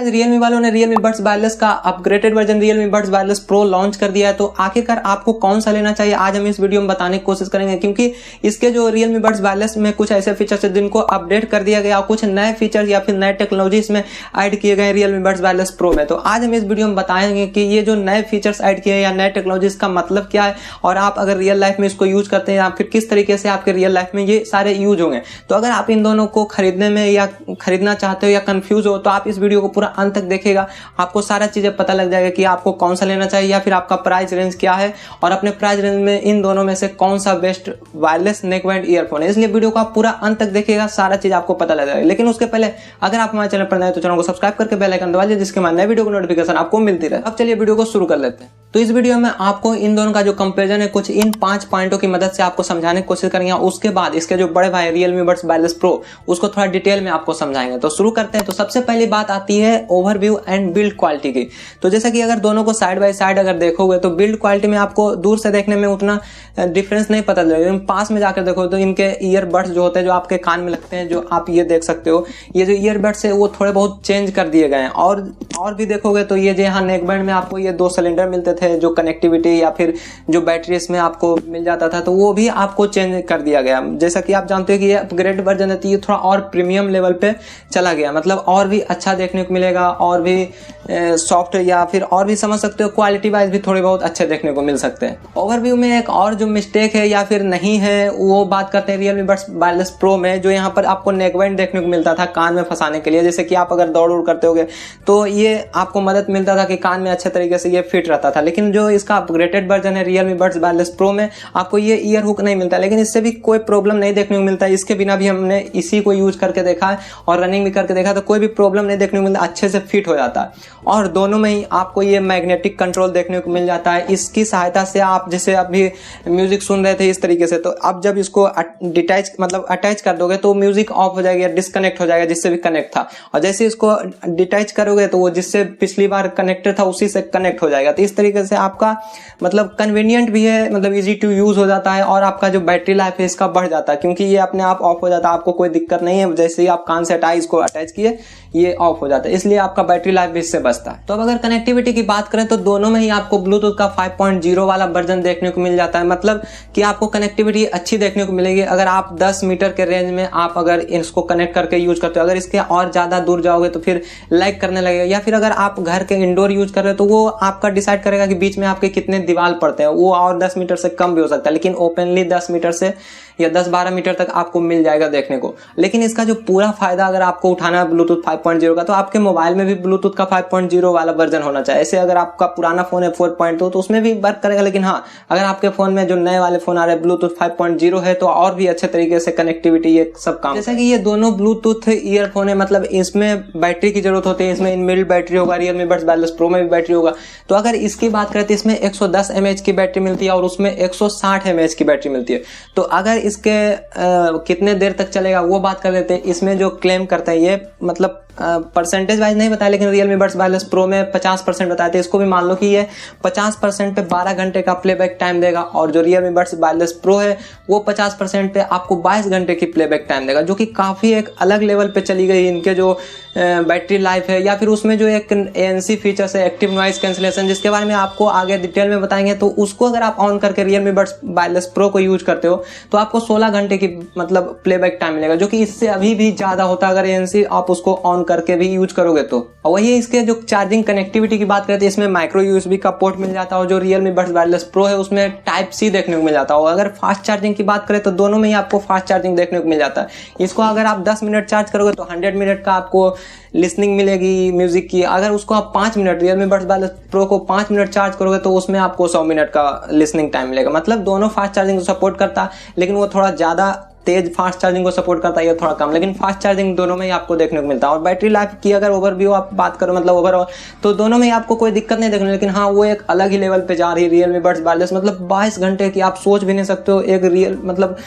Realme वालों ने Realme Buds Wireless का upgraded version Realme Buds Wireless Pro launch कर दिया है। तो आखिरकार आपको कौन सा लेना चाहिए आज हम इस वीडियो में बताने की कोशिश करेंगे, क्योंकि इसके जो Realme Buds Wireless में कुछ ऐसे फीचर्स है जिनको अपडेट कर दिया गया और कुछ नए फीचर या फिर नए टेक्नोलॉजी इसमें ऐड किए गए Realme Buds Wireless Pro में। तो आज हम इस वीडियो में बताएंगे कि ये जो नए फीचर्स ऐड किए या नए टेक्नोलॉजी का मतलब क्या है और आप अगर रियल लाइफ में इसको यूज करते हैं या फिर किस तरीके से आपके रियल लाइफ में ये सारे यूज होंगे। तो अगर आप इन दोनों को खरीदने में या खरीदना चाहते हो या कंफ्यूज हो तो आप इस वीडियो को पूरा अंत तक देखिएगा, आपको सारा चीजें पता लग जाएगा कि आपको कौन सा लेना चाहिए या फिर आपका प्राइस रेंज क्या है और अपने प्राइस रेंज में इन दोनों में से कौन सा best wireless neck band earphone है। इसलिए वीडियो को आप पूरा अंत तक देखिएगा, सारा चीज आपको पता लग जाएगा। लेकिन उसके पहले अगर आप हमारे चैनल पर नए तो चैनल को सब्सक्राइब करके बेल आइकन दबा दीजिए, जिसके बाद नए वीडियो को नोटिफिकेशन आपको मिलती रहे। अब चलिए वीडियो को शुरू कर लेते हैं। तो इस वीडियो में आपको इन दोनों का जो कंपैरिजन है कुछ इन 5 पॉइंटों की मदद से आपको समझाने की कोशिश करेंगे। उसके बाद इसके जो बड़े भाई Realme Buds Wireless Pro उसको थोड़ा डिटेल में आपको समझाएंगे। तो शुरू करते हैं। तो सबसे पहली बात आती है ओवरव्यू एंड बिल्ड क्वालिटी की। तो जैसा कि अगर दोनों को साइड बाय साइड अगर देखोगे तो बिल्ड क्वालिटी में आपको दूर से देखने में उतना डिफरेंस नहीं पता लगेगा, लेकिन पास में जाकर देखो तो इनके ईयरबड्स जो होते हैं जो आपके कान में लगते हैं, जो आप ये देख सकते हो, ये जो ईयरबड्स है वो थोड़े बहुत चेंज कर दिए गए हैं। और भी देखोगे तो ये जो यहाँ नेक बैंड में आपको ये 2 सिलेंडर मिलते थे, जो कनेक्टिविटी या फिर जो बैटरी इसमें आपको मिल जाता था, तो वो भी आपको चेंज कर दिया गया। जैसा कि आप जानते हो कि ये अपग्रेड वर्जन है तो ये थोड़ा और प्रीमियम लेवल पे चला गया, मतलब और भी अच्छा देखने को मिलेगा और भी सॉफ्ट या फिर और भी समझ सकते हो क्वालिटी वाइज भी थोड़े बहुत अच्छे देखने को मिल सकते हैं। ओवरव्यू में एक और जो मिस्टेक है या फिर नहीं है वो बात करते हैं Realme Buds Wireless Pro में, जो यहाँ पर आपको नेक बैंड देखने को मिलता था कान में फंसाने के लिए। जैसे कि आप अगर दौड़ उड़ करते होगे तो ये आपको मदद मिलता था कि कान में अच्छे तरीके से ये फिट रहता था। लेकिन जो इसका अपग्रेडेड वर्जन है Realme Buds Wireless Pro में आपको ये ईयर हुक नहीं मिलता, लेकिन इससे भी कोई प्रॉब्लम नहीं देखने को मिलता है। इसके बिना भी हमने इसी को यूज करके देखा है और रनिंग भी करके देखा तो कोई भी प्रॉब्लम नहीं देखने को मिलता, अच्छे से फिट हो जाता है। और दोनों में ही आपको ये मैग्नेटिक कंट्रोल देखने को मिल जाता है। इसकी सहायता से आप जैसे अभी म्यूजिक सुन रहे थे इस तरीके से, तो अब जब इसको डिटैच मतलब अटैच कर दोगे तो म्यूजिक ऑफ हो जाएगा, डिस्कनेक्ट हो जाएगा जिससे भी कनेक्ट था, और जैसे इसको डिटैच करोगे तो वो जिससे पिछली बार कनेक्टेड था उसी से कनेक्ट हो जाएगा। तो इस तरीके से आपका मतलब कन्वीनियंट भी है, मतलब इजी टू यूज हो जाता है और आपका जो बैटरी लाइफ है इसका बढ़ जाता है, क्योंकि ये अपने आप ऑफ हो जाता है, आपको कोई दिक्कत नहीं है। जैसे ही आप कान से हटाए इसको अटैच किए ये ऑफ हो जाता है, इसलिए आपका बैटरी लाइफ भी इससे बचता है। तो अब अगर कनेक्टिविटी की बात करें तो दोनों में ही आपको ब्लूटूथ का 5.0 वाला वर्जन देखने को मिल जाता है, मतलब कि आपको कनेक्टिविटी अच्छी देखने को मिलेगी। अगर आप 10 मीटर के रेंज में आप अगर इसको कनेक्ट करके यूज करते हो, अगर इसके और ज्यादा दूर जाओगे तो फिर लैग करने लगेगा, या फिर अगर आप घर के इंडोर यूज कर रहे हो तो वो आपका डिसाइड करेगा कि बीच में आपके कितने दीवार पड़ते हैं, वो और 10 मीटर से कम भी हो सकता है, लेकिन ओपनली 10 मीटर से या 10-12 मीटर तक आपको मिल जाएगा देखने को। लेकिन इसका जो पूरा फायदा अगर आपको उठाना है ब्लूटूथ 5.0 का तो आपके मोबाइल में भी ब्लूटूथ का 5.0 वाला वर्जन होना चाहिए। ऐसे अगर आपका पुराना फोन है 4.2 तो उसमें भी वर्क करेगा, लेकिन हाँ अगर आपके फोन में जो नए वाले फोन आ रहे हैं ब्लूटूथ 5.0 है तो और भी अच्छे तरीके से कनेक्टिविटी ये सब काम। जैसा कि ये दोनों ब्लूटूथ ईयरफोन है, मतलब इसमें बैटरी की जरूरत होती है, इसमें इनबिल्ट बैटरी होगा, Realme Buds Wireless Pro में भी बैटरी होगा। तो अगर इसकी बात करें तो इसमें 110 mAh की बैटरी मिलती है और उसमें 160 mAh की बैटरी मिलती है। तो अगर इसके कितने देर तक चलेगा वो बात कर लेते हैं। इसमें जो क्लेम करते हैं ये मतलब परसेंटेज वाइज नहीं बताया, लेकिन Realme Buds Wireless Pro में 50% बताए थे। इसको भी मान लो कि ये 50% पे 12 घंटे का प्लेबैक टाइम देगा, और जो Realme Buds Wireless Pro है वो 50% पे आपको 22 घंटे की प्लेबैक टाइम देगा, जो कि काफी एक अलग लेवल पे चली गई इनके जो बैटरी लाइफ है। या फिर उसमें जो एक ANC फीचर्स है, एक्टिव नॉइज कैंसिलेशन, जिसके बारे में आपको आगे डिटेल में बताएंगे। तो उसको अगर आप ऑन करके Realme Buds Wireless Pro को यूज करते हो तो आपको 16 घंटे की मतलब प्लेबैक टाइम मिलेगा, जो कि इससे अभी भी ज्यादा होता है अगर ANC आप उसको ऑन करके भी यूज करोगे तो। और वही इसके जो चार्जिंग कनेक्टिविटी की बात करते हैं, इसमें माइक्रो USB का पोर्ट मिल जाता है, और जो Realme Buds Wireless Pro है उसमें Type-C देखने को मिल जाता है। और अगर फास्ट चार्जिंग की बात करें तो दोनों में ही आपको फास्ट चार्जिंग देखने को मिल जाता है। इसको अगर आप 10 मिनट चार्ज करोगे तो 100 मिनट का आपको लिसनिंग मिलेगी म्यूजिक की। अगर उसको आप 5 minute Realme Buds Wireless Pro को 5 मिनट चार्ज करोगे तो उसमें आपको 100 मिनट का लिसनिंग टाइम मिलेगा। मतलब दोनों फास्ट चार्जिंग को सपोर्ट करता है, लेकिन वो थोड़ा ज्यादा तेज फास्ट चार्जिंग को सपोर्ट करता है, ये थोड़ा कम, लेकिन फास्ट चार्जिंग दोनों में ही आपको देखने को मिलता है। और बैटरी लाइफ की अगर ओवरव्यू आप बात करो मतलब ओवरऑल तो दोनों में ही आपको कोई दिक्कत नहीं देखने, लेकिन हाँ वो एक अलग ही लेवल पे जा रही है Realme Buds Wireless। मतलब 22 घंटे की आप सोच भी नहीं सकते हो एक रियल मतलब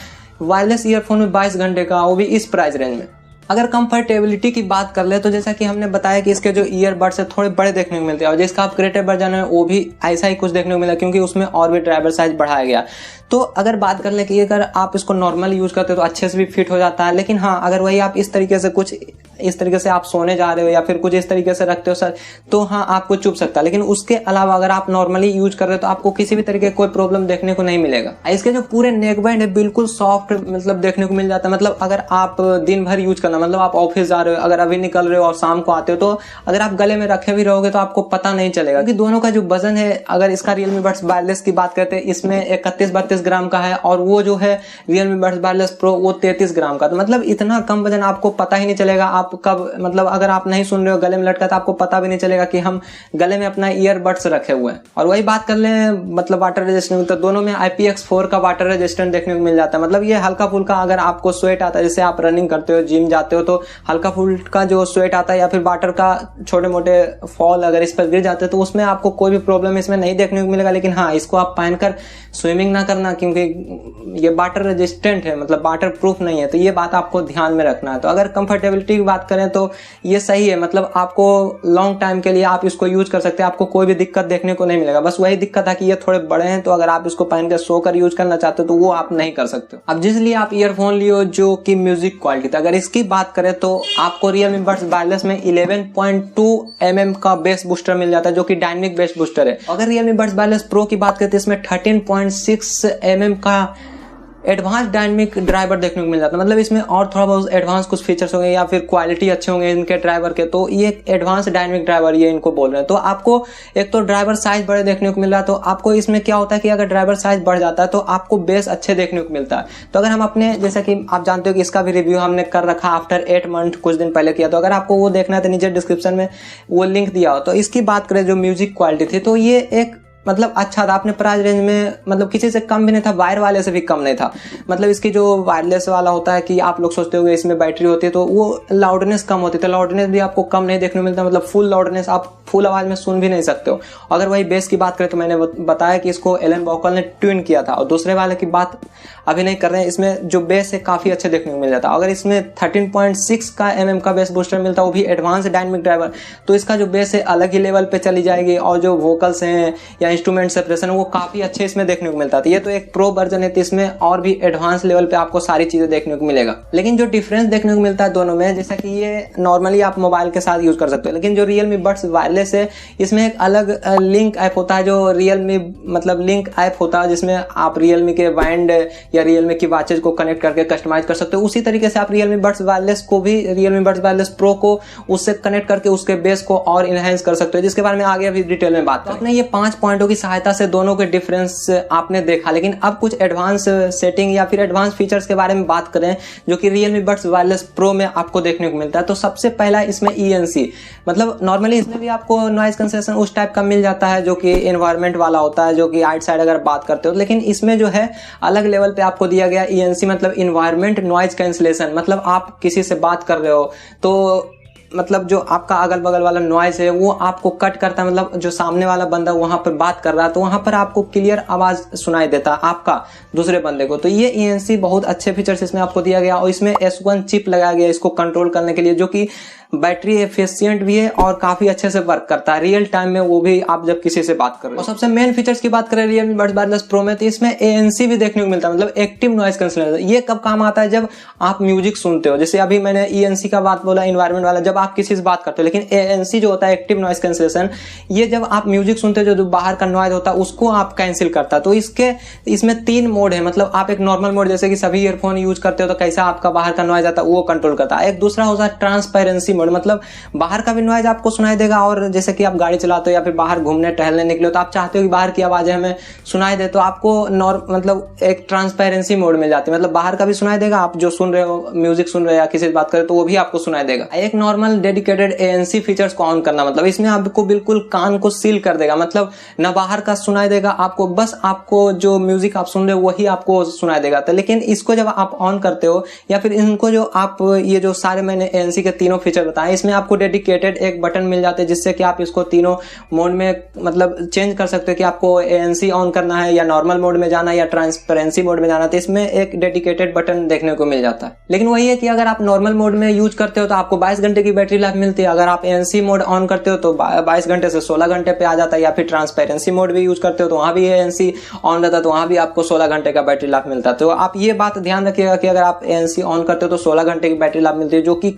वायरलेस ईयरफोन में 22 घंटे का, वो भी इस प्राइस रेंज में। अगर कंफर्टेबिलिटी की बात कर ले तो जैसा कि हमने बताया कि इसके जो ईयरबड्स है थोड़े बड़े देखने को मिलते हैं और जिसका अपग्रेडेड वर्जन है वो भी ऐसा ही कुछ देखने को मिला क्योंकि उसमें और भी ड्राइवर साइज बढ़ाया गया। तो अगर बात कर ले कि अगर आप इसको नॉर्मल यूज करते हो तो अच्छे से भी फिट हो जाता है, लेकिन हाँ अगर वही आप इस तरीके से कुछ इस तरीके से आप सोने जा रहे हो या फिर कुछ इस तरीके से रखते हो सर तो हाँ आपको चुभ सकता है, लेकिन उसके अलावा अगर आप नॉर्मली यूज कर रहे हो तो आपको किसी भी तरीके कोई प्रॉब्लम देखने को नहीं मिलेगा। इसके जो पूरे नेक बैंड है बिल्कुल सॉफ्ट मतलब देखने को मिल जाता है। मतलब अगर आप दिन भर यूज करना, मतलब आप ऑफिस जा रहे हो, अगर अभी निकल रहे हो और शाम को आते हो तो अगर आप गले में रखे भी रहोगे तो आपको पता नहीं चलेगा कि दोनों का जो वजन है, अगर इसका Realme Buds वायरलेस की बात करते हैं इसमें 31-32 ग्राम का है और वो जो है Realme Buds वायरलेस प्रो वो 33 ग्राम का। तो मतलब इतना कम वजन आपको पता ही नहीं चलेगा आप कब, मतलब अगर आप नहीं सुन रहे हो गले में लटका तो आपको पता भी नहीं चलेगा कि हम गले में अपना ईयरबड्स रखे हुए हैं। और वही बात कर ले मतलब वाटर रेजिस्टेंट, तो दोनों में IPX4 का वाटर रेजिस्टेंट देखने को मिल जाता है। मतलब ये हल्का फुल्का अगर आपको स्वेट आता है, जैसे आप रनिंग करते हो जिम जाते हो तो हल्का फुल्का जो स्वेट आता है या फिर वाटर का छोटे मोटे फॉल अगर इस पर गिर जाते हैं तो उसमें आपको कोई भी प्रॉब्लम इसमें नहीं देखने को मिलेगा। लेकिन हाँ इसको आप पहनकर स्विमिंग ना करना क्योंकि ये वाटर रेजिस्टेंट है, मतलब वाटर प्रूफ नहीं है, तो ये बात आपको ध्यान में रखना है। तो अगर कंफर्टेबिलिटी की बात करें तो ये सही है, मतलब आपको लॉन्ग टाइम के लिए आप इसको यूज कर सकते हैं, आपको कोई भी दिक्कत देखने को नहीं मिलेगा। बस वही दिक्कत है कि ये थोड़े बड़े हैं, तो अगर आप इसको पहन कर सोकर यूज करना चाहते हो तो वो आप नहीं कर सकते। अब जिसलिए आप ईयरफोन लियो जो कि म्यूजिक क्वालिटी, तो अगर इसकी बात करें तो आपको Realme Buds वायरलेस में 11.2 mm का बेस बूस्टर मिल जाता है जो कि डायनेमिक बेस बूस्टर है। अगर Realme Buds वायरलेस प्रो की बात करें तो इसमें 13.6 mm का एडवांस डायनेमिक ड्राइवर देखने को मिल जाता है। मतलब इसमें और थोड़ा बहुत एडवांस कुछ फीचर्स होंगे या फिर क्वालिटी अच्छे होंगे इनके ड्राइवर के, तो ये एडवांस डायनेमिक ड्राइवर ये इनको बोल रहे हैं। तो आपको एक तो ड्राइवर साइज बड़े देखने को मिल रहा है, तो आपको इसमें क्या होता है कि अगर ड्राइवर साइज बढ़ जाता है तो आपको बेस अच्छे देखने को मिलता है। तो अगर हम अपने, जैसा कि आप जानते हो कि इसका भी रिव्यू हमने कर रखा आफ्टर 8 मंथ कुछ दिन पहले किया, तो अगर आपको वो देखना है तो नीचे डिस्क्रिप्शन में वो लिंक दिया हो। तो इसकी बात करें जो म्यूजिक क्वालिटी थी तो ये एक मतलब अच्छा था, अपने प्राइस रेंज में मतलब किसी से कम भी नहीं था, वायर वाले से भी कम नहीं था। मतलब इसकी जो वायरलेस वाला होता है कि आप लोग सोचते होंगे इसमें बैटरी होती है तो वो लाउडनेस कम होती है, तो लाउडनेस भी आपको कम नहीं देखने को मिलता। मतलब फुल लाउडनेस आप फुल आवाज में सुन भी नहीं सकते हो। अगर वही बेस की बात करें तो मैंने बताया कि इसको एलन वोकल ने ट्यून किया था, और दूसरे वाले की बात अभी नहीं कर रहे हैं। इसमें जो बेस है काफी अच्छे देखने को मिल जाता है। अगर इसमें 13.6 का mm का बेस बूस्टर मिलता है वो भी एडवांस डायनेमिक ड्राइवर, तो इसका जो बेस है अलग ही लेवल पे चली जाएगी और जो वोकल्स हैं या इंस्ट्रूमेंट सेपरेशन वो काफी अच्छे इसमें देखने को मिलता है। ये तो एक प्रो वर्जन है तो इसमें और भी एडवांस लेवल पे आपको सारी चीजें देखने को मिलेगा। लेकिन जो डिफरेंस देखने को मिलता है दोनों में, जैसा कि ये नॉर्मली आप मोबाइल के साथ यूज कर सकते हो, लेकिन जो Realme Buds वायरलेस है इसमें एक अलग लिंक ऐप होता है जो Realme मतलब लिंक ऐप होता है जिसमें आप Realme के बैंड या Realme की वॉचेज को कनेक्ट करके कस्टमाइज कर सकते हो। उसी तरीके से आप Realme Buds वायरलेस को भी Realme Buds वायरलेस प्रो को उससे कनेक्ट करके उसके बेस को और इनहेंस कर सकते हो, जिसके बारे में आगे अभी डिटेल में बात करें। आपने ये 5 पॉइंटों की सहायता से दोनों के डिफरेंस आपने देखा, लेकिन अब कुछ एडवांस सेटिंग या फिर एडवांस फीचर्स के बारे में बात करें जो कि Realme Buds वायरलेस प्रो में आपको देखने को मिलता है। तो सबसे पहला इसमें ENC, मतलब नॉर्मली इसमें भी आपको नॉइज कैंसलेशन उस टाइप का मिल जाता है जो कि एनवायरनमेंट वाला होता है, जो कि आइट साइड अगर बात करते हो, लेकिन इसमें जो है अलग लेवल पे आपको दिया गया ENC मतलब इन्वायरमेंट नॉइज कैंसलेशन। मतलब आप किसी से बात कर रहे हो तो मतलब जो आपका अगल बगल वाला नॉइज है वो आपको कट करता है, मतलब जो सामने वाला बंदा वहां पर बात कर रहा है तो वहां पर आपको क्लियर आवाज सुनाई देता है आपका दूसरे बंदे को। तो ये ENC बहुत अच्छे फीचर्स इसमें आपको दिया गया, और इसमें S1 चिप लगाया गया इसको कंट्रोल करने के लिए, जो कि बैटरी एफिशिएंट भी है और काफी अच्छे से वर्क करता है रियल टाइम में, वो भी आप जब किसी से बात कर रहे हो। और सबसे मेन फीचर्स की बात करें Realme Buds वायरलेस प्रो में तो इसमें ANC भी देखने को मिलता है, मतलब एक्टिव नॉइज कैंसलेशन। ये कब काम आता है? जब आप म्यूजिक सुनते हो, जैसे अभी मैंने ENC का बात बोला इन्वायरमेंट वाला, जब आप किसी से बात करते हो। लेकिन ANC जो होता है एक्टिव नॉइज कैंसलेशन, ये जब आप म्यूजिक सुनते हो जो बाहर का नॉइज होता है उसको आप कैंसिल करता है। तो इसमें 3 मोड है, मतलब आप एक नॉर्मल मोड जैसे कि सभी ईयरफोन यूज करते हो तो कैसा आपका बाहर का नॉइज आता है वो कंट्रोल करता है। एक दूसरा होता है ट्रांसपेरेंसी मोड, मतलब बाहर का भी नॉइज आपको सुनाई देगा, और जैसे कि आप गाड़ी चलाते हो या फिर बाहर घूमने टहलने निकले हो तो आप चाहते हो कि बाहर की आवाजें हमें सुनाई दे, तो आपको मतलब एक ट्रांसपेरेंसी मोड में जाती है, मतलब बाहर का भी सुनाई देगा, आप जो सुन रहे हो म्यूजिक सुन रहे हो या किसी से बात कर रहे हो तो वो भी आपको सुनाई देगा। एक नॉर्मल डेडिकेटेड ANC फीचर्स को ऑन करना, मतलब इसमें आपको बिल्कुल कान को सील कर देगा, मतलब न बाहर का सुनाई देगा आपको, बस आपको जो म्यूजिक आप सुन रहे हो वही आपको सुनाई देगा। तो लेकिन इसको जब आप ऑन करते हो या फिर इनको जो आप ये जो सारे मैंने ANC के तीनों फीचर बताएं। इसमें आपको डेडिकेटेड एक बटन मिल जाता है जिससे कि आप इसको तीनों मोड में मतलब चेंज कर सकते हो कि आपको ANC ऑन करना है या नॉर्मल मोड में जाना है या ट्रांसपेरेंसी मोड में जाना है। तो इसमें एक डेडिकेटेड बटन देखने को मिल जाता है। लेकिन वही है कि अगर आप नॉर्मल मोड में यूज करते हो तो आपको 22 घंटे की बैटरी लाइफ मिलती है। अगर आप ANC मोड ऑन करते हो तो 22 घंटे से 16 घंटे पे आ जाता है, या फिर ट्रांसपेरेंसी मोड भी यूज करते हो तो वहां भी ANC ऑन रहता है तो वहां भी आपको 16 घंटे का बैटरी लाइफ मिलता है। तो आप ये बात ध्यान रखिएगा कि अगर आप ANC ऑन करते हो तो 16 घंटे की बैटरी लाइफ मिलती है, जो कि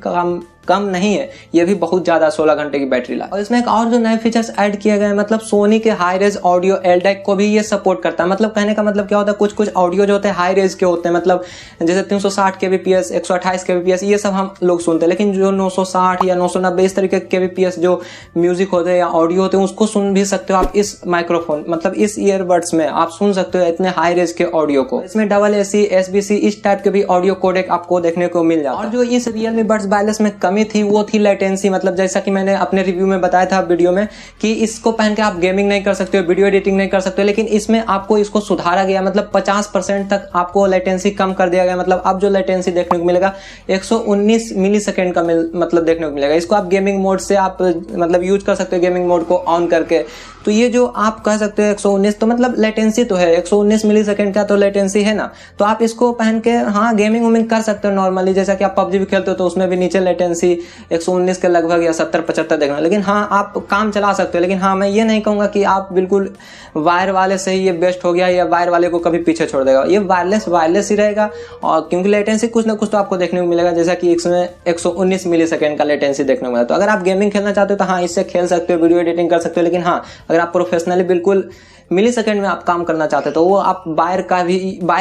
कम नहीं है, ये भी बहुत ज्यादा 16 घंटे की बैटरी लाइफ। और इसमें एक और जो नए फीचर्स ऐड किए गए हैं, मतलब सोनी के हाई रेज ऑडियो LDAC को भी ये सपोर्ट करता है। मतलब कहने का मतलब क्या होता है, कुछ ऑडियो जो होते हैं हाई रेज के होते हैं, मतलब जैसे 360 kbps 128 kbps ये सब हम लोग सुनते हैं। लेकिन जो 960 या 990 इस तरीके के kbps जो म्यूजिक होते हैं या ऑडियो होते हैं उसको सुन भी सकते हो आप इस माइक्रोफोन, मतलब इस ईयरबड्स में आप सुन सकते हो इतने हाई रेज के ऑडियो को। इसमें AAC SBC इस टाइप के भी ऑडियो कोडेक आपको देखने को मिल जाता है। और जो इस Realme Buds Wireless में कमी थी वो थी लेटेंसी। मतलब जैसा कि मैंने अपने रिव्यू में बताया था वीडियो में कि इसको पहन के आप गेमिंग नहीं कर सकते हो, वीडियो एडिटिंग नहीं कर सकते हो, लेकिन इसमें आपको इसको सुधारा गया। मतलब 50% तक आपको लेटेंसी कम कर दिया गया। मतलब अब जो लेटेंसी देखने को मिलेगा 119 मिलीसेकंड का मतलब देखने को मिलेगा। इसको आप गेमिंग मोड से आप मतलब यूज कर सकते हो, गेमिंग मोड को ऑन करके। तो ये जो आप कह सकते हो 119 तो मतलब लेटेंसी तो है, 119 मिलीसेकंड का तो लेटेंसी है ना। तो आप इसको पहन के हाँ गेमिंग वूमिंग कर सकते हो नॉर्मली, जैसा कि आप PUBG भी खेलते हो तो उसमें भी नीचे लेटेंसी 119 के लगभग या 70-75 देखना। लेकिन हाँ आप काम चला सकते हो। लेकिन हाँ मैं ये नहीं कहूंगा कि आप बिल्कुल वायर वाले से ही ये बेस्ट हो गया या वायर वाले को कभी पीछे छोड़ देगा। ये वायरलेस ही रहेगा, और क्योंकि लेटेंसी कुछ ना कुछ तो आपको देखने को मिलेगा, जैसा कि इसमें 119 मिलीसेकंड का लेटेंसी देखने को मिला। तो अगर आप गेमिंग खेलना चाहते हो तो हाँ इससे खेल सकते हो, वीडियो एडिटिंग कर सकते हो। लेकिन हाँ अगर आप प्रोफेशनली बिल्कुल मिलीसेकंड में आप काम करना चाहते हो तो वो आप वायर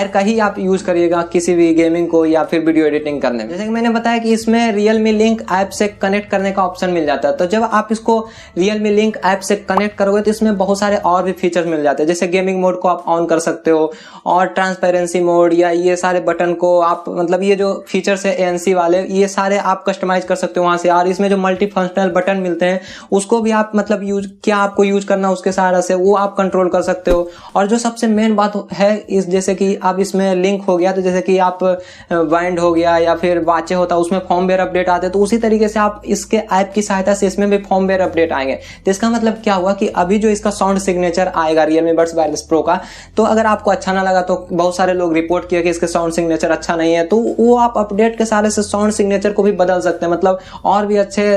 का ही आप यूज करिएगा किसी भी गेमिंग को या फिर वीडियो एडिटिंग करने में। जैसे कि मैंने बताया कि इसमें Realme Link ऐप से कनेक्ट करने का ऑप्शन मिल जाता है। तो जब आप इसको Realme Link ऐप से कनेक्ट करोगे तो इसमें बहुत सारे और भी फीचर्स मिल जाते हैं। जैसे गेमिंग मोड को आप ऑन कर सकते हो, और ट्रांसपेरेंसी मोड या ये सारे बटन को आप मतलब ये जो फीचर्स है ANC वाले ये सारे आप कस्टमाइज कर सकते हो वहां से। और इसमें जो मल्टी फंक्शनल बटन मिलते हैं उसको भी आप मतलब आपको यूज करना उसके सहारा से वो आप कंट्रोल कर सकते हो। और जो सबसे मेन बात है इस जैसे कि अब इसमें लिंक हो गया तो जैसे कि आप वाइंड हो गया या फिर वाचे होता उसमें फॉर्मवेयर अपडेट आते तो उसी तरीके से आप इसके ऐप की सहायता से इसमें भी फॉर्मवेयर अपडेट आएंगे। तो इसका मतलब क्या हुआ कि अभी जो इसका साउंड सिग्नेचर आएगा Realme Buds Wireless Pro का, तो अगर आपको अच्छा ना लगा तो बहुत सारे लोग रिपोर्ट किया कि इसके साउंड सिग्नेचर अच्छा नहीं है, तो वो आप अपडेट के सहारे से साउंड सिग्नेचर को भी बदल सकते हैं, मतलब और भी अच्छे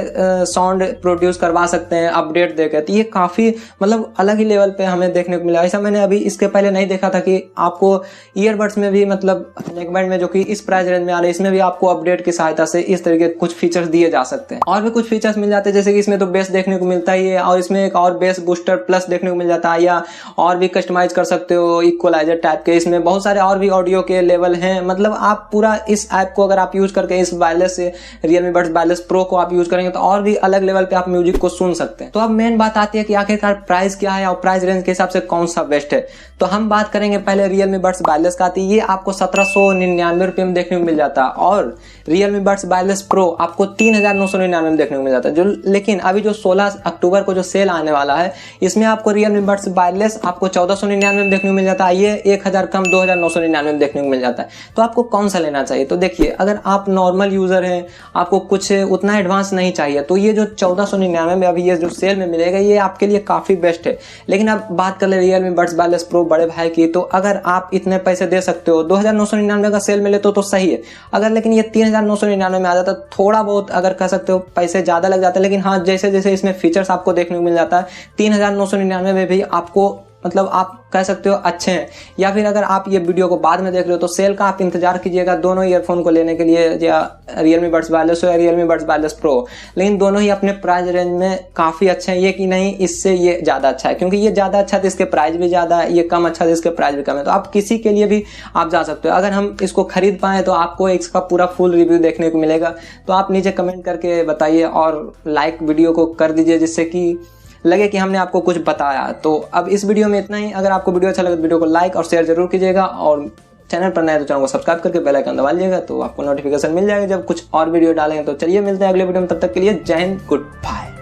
साउंड प्रोड्यूस करवा सकते हैं अपडेट देकर। तो ये काफी मतलब अलग ही लेवल पे हमें देखने को मिला। ऐसा मैंने अभी इसके पहले नहीं देखा था कि आपको ईयरबड्स में भी मतलब नेकबैंड में जो कि इस प्राइस रेंज में आ रहे हैं इसमें भी आपको अपडेट की सहायता से इस तरीके के कुछ फीचर्स दिए जा सकते हैं। और भी कुछ फीचर्स मिल जाते हैं, जैसे कि इसमें तो बेस देखने को मिलता ही है और इसमें एक और बेस बूस्टर प्लस देखने को मिल जाता है, या और भी कस्टमाइज कर सकते हो इक्वलाइजर टाइप के। इसमें बहुत सारे और भी ऑडियो के लेवल हैं। मतलब आप पूरा इस ऐप को अगर आप यूज करके इस वायरलेस से Realme Buds Wireless Pro को आप यूज करेंगे तो और भी अलग लेवल पे आप म्यूजिक को सुन सकते हैं। तो अब मेन बात आती है कि आखिरकार प्राइस क्या है और प्राइस रेंज के हिसाब से कौन सा बेस्ट है। तो हम बात करेंगे पहले Realme Buds Wireless का। ये आपको 1799 रुपये में देखने को मिल जाता है, और Realme Buds Wireless Pro आपको 3999 में देखने को मिल जाता है। जो लेकिन अभी जो 16 अक्टूबर को जो सेल आने वाला है इसमें आपको Realme Buds Wireless आपको 1499 में देखने को मिल जाता है। ये 1000 कम 2999 में देखने को मिल जाता है। तो आपको कौन सा लेना चाहिए? तो देखिए अगर आप नॉर्मल यूजर हैं, आपको कुछ उतना एडवांस नहीं चाहिए, तो ये जो 1499 में अभी ये जो सेल में मिलेगा ये आपके लिए काफी बेस्ट है। लेकिन अब बात कर ले Realme Buds Wireless Pro बड़े भाई की, तो अगर आप इतने पैसे दे सकते हो 2999 का सेल मिले तो सही है। अगर लेकिन ये 3999 में आ जाता थोड़ा बहुत अगर कह सकते हो पैसे ज्यादा लग जाते हैं। लेकिन हाँ जैसे जैसे इसमें फीचर्स आपको देखने को मिल जाता है 3999 में भी आपको मतलब आप कह सकते हो अच्छे हैं। या फिर अगर आप ये वीडियो को बाद में देख रहे हो तो सेल का आप इंतजार कीजिएगा दोनों ईयरफोन को लेने के लिए, या Realme Buds Wireless हो या Realme Buds Wireless Pro। लेकिन दोनों ही अपने प्राइस रेंज में काफी अच्छे हैं। ये कि नहीं इससे ये ज्यादा अच्छा है, क्योंकि ये ज्यादा अच्छा तो इसके प्राइस भी ज्यादा है, ये कम अच्छा तो इसके प्राइस भी कम है। तो आप किसी के लिए भी आप जा सकते हो। अगर हम इसको खरीद पाए तो आपको इसका पूरा फुल रिव्यू देखने को मिलेगा। तो आप नीचे कमेंट करके बताइए और लाइक वीडियो को कर दीजिए जिससे कि लगे कि हमने आपको कुछ बताया। तो अब इस वीडियो में इतना ही। अगर आपको वीडियो अच्छा लगे तो वीडियो को लाइक और शेयर जरूर कीजिएगा, और चैनल पर नए तो चैनल को सब्सक्राइब करके बेल आइकन दबा लीजिएगा, तो आपको नोटिफिकेशन मिल जाएगा जब कुछ और वीडियो डालेंगे। तो चलिए मिलते हैं अगले वीडियो में, तब तक के लिए जय हिंद, गुड बाय।